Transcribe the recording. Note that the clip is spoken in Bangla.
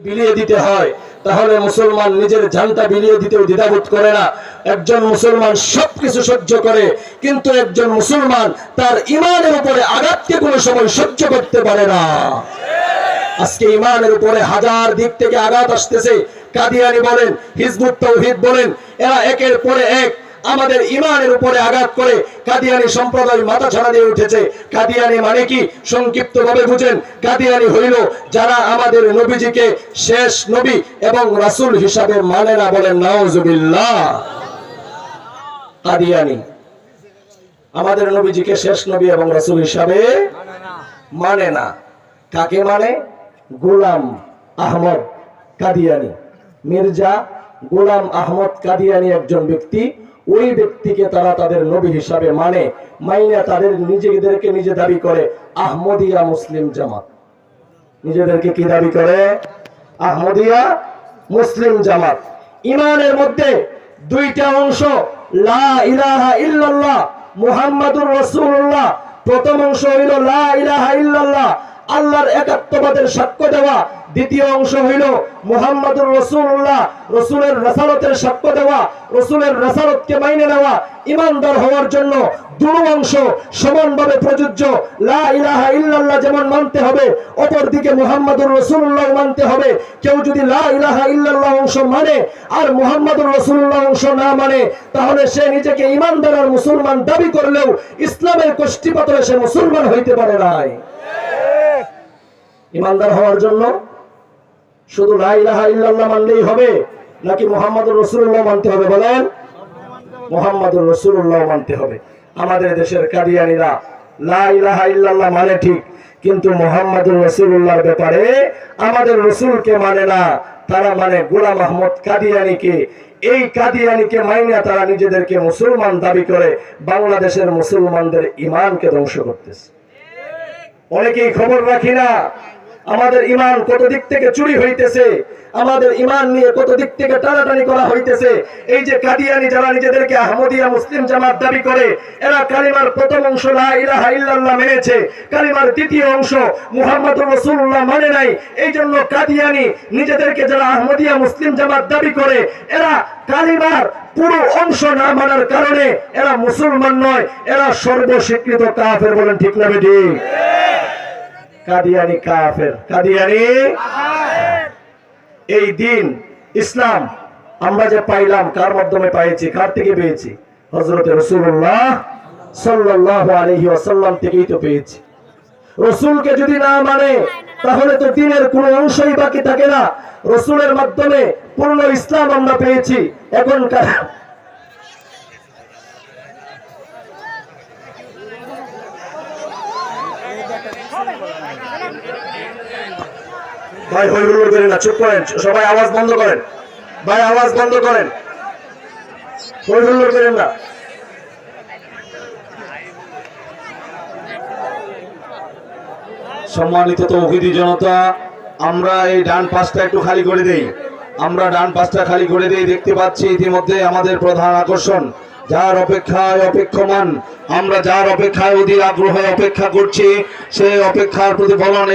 বিলিয়ে দিতে হয়, তাহলে মুসলমান নিজের জানটা বিলিয়ে দিতেও দ্বিধাবোধ করে না। একজন মুসলমান সবকিছু সহ্য করে, কিন্তু একজন মুসলমান তার ইমানের উপরে আঘাতকে কোনো সময় সহ্য করতে পারে না। আজকে ইমানের উপরে হাজার দিক থেকে আঘাত আসতেছে। কাদিয়ানি বলেন, হিজবুত তাওহীদ বলেন, এরা একের পরে এক আমাদের ইমানের উপরে আঘাত করে। কাদিয়ানি সম্প্রদায় মাথা ছাড়া দিয়ে উঠেছে। কাদিয়ানি মানে কি সংক্ষিপ্ত ভাবে বুঝেন, কাদিয়ানি হইল যারা আমাদের নবীজিকে শেষ নবী এবং রাসূল হিসাবে মানে না। বলেন নাউজুবিল্লাহ। কাদিয়ানি আমাদের নবীজিকে শেষ নবী এবং রাসূল হিসাবে মানে না। কাকে মানে? গোলাম আহমদ কাদিয়ানি, মির্জা গোলাম আহমদ কাদিয়ানি একজন ব্যক্তি। ওই ব্যক্তিকে তারা তাদের নবী হিসাবে মানে, মাইনা তাদের নিজেদেরকে নিজে দাবি করে আহমদিয়া মুসলিম জামাত। নিজেদেরকে কি দাবি করে? আহমদিয়া মুসলিম জামাত। ইমানের মধ্যে দুইটা অংশ, লা ইলাহা ইল্লাল্লাহ মুহাম্মাদুর রাসূলুল্লাহ। প্রথম অংশ হইল লা ইলাহা ইল্লাল্লাহ, আল্লাহর একাত্মবাদের সাক্ষ্য দেওয়া। দ্বিতীয় অংশ হইল মুহাম্মাদুর রাসূলুল্লাহ, রাসূলের রাসালতের সাক্ষ্য দেওয়া, রাসূলের রাসালতকে মাইনে নেওয়া। ইমানদার হওয়ার জন্য দুটো অংশ সমানভাবে প্রযোজ্য। লা ইলাহা ইল্লাল্লাহ যেমন মানতে হবে, অপরদিকে মুহাম্মাদুর রাসূলুল্লাহ মানতে হবে। কেউ যদি লা ইলাহা ইল্লাল্লাহ অংশ মানে আর মুহাম্মাদুর রাসূলুল্লাহ অংশ না মানে, তাহলে সে নিজেকে ইমানদার আর মুসলমান দাবি করলেও ইসলামের কষ্টিপাতলে সে মুসলমান হইতে পারে নাই। ইমানদার হওয়ার জন্য শুধু লা ইলাহা ইল্লাল্লাহ মানলেই হবে, নাকি মুহাম্মাদুর রাসূলুল্লাহ মানতে হবে? বলেন, মুহাম্মাদুর রাসূলুল্লাহ মানতে হবে। আমাদের দেশের কাদিয়ানীরা লা ইলাহা ইল্লাল্লাহ মানে ঠিক, কিন্তু মুহাম্মাদুর রাসূলুল্লাহর ব্যাপারে আমাদের রাসূলকে মানে না। তারা মানে গোলাম আহমদ কাদিয়ানীকে। এই কাদিয়ানীকে মাইনা তারা নিজেদেরকে মুসলমান দাবি করে বাংলাদেশের মুসলমানদের ঈমানকে ধ্বংস করতেছে। অনেকেই খবর রাখি না আমাদের ঈমান কত দিক থেকে চুরি হইতেছে, আমাদের ঈমান নিয়ে কত দিক থেকে টানাটানি করা হইতেছে। এই যে কাদিয়ানী যারা নিজেদেরকে আহমদিয়া মুসলিম জামাত দাবি করে, এরা কালিমার প্রথম অংশ লা ইলাহা ইল্লাল্লাহ মেনেছে, কালিমার দ্বিতীয় অংশ মুহাম্মাদুর রাসূলুল্লাহ মানে নাই। এই জন্য কাদিয়ানী নিজেদেরকে যারা আহমদিয়া মুসলিম জামাত দাবি করে, এরা কালিমার পুরো অংশ না মানার কারণে এরা মুসলমান নয়, এরা সর্বস্বীকৃত কাফের। বলেন ঠিক না বেঠিক? কাদিয়ানী কাফের, কাদিয়ানী। এই দিন ইসলাম আমরা যে পাইলাম কার মাধ্যমে পাইছি? কার থেকে পেয়েছি? হযরত রাসূলুল্লাহ সাল্লাল্লাহু আলাইহি ওয়াসাল্লাম থেকেই তো পেয়েছি। রাসূলকে যদি না মানে, তাহলে তো দিনের কোনো অংশই বাকি থাকে না। রাসূলের মাধ্যমে পূর্ণ ইসলাম আমরা পেয়েছি। এখন ভাই হইহুল্লোড় করেন না, চুপ করেন, সবাই আওয়াজ বন্ধ করেন। ভাই আওয়াজ বন্ধ করেন, হইহুল্লোড় করেন না। সম্মানিত তৌহিদি জনতা, আমরা এই ডান পাশটা একটু খালি করে দেই। আমরা ডান পাশটা খালি করে দেই। দেখতে পাচ্ছি ইতিমধ্যে আমাদের প্রধান আকর্ষণ, যার অপেক্ষায় অপেক্ষমান, আমরা যার অপেক্ষায় অধীর আগ্রহে অপেক্ষা করছি, সেই অপেক্ষার প্রতিফলন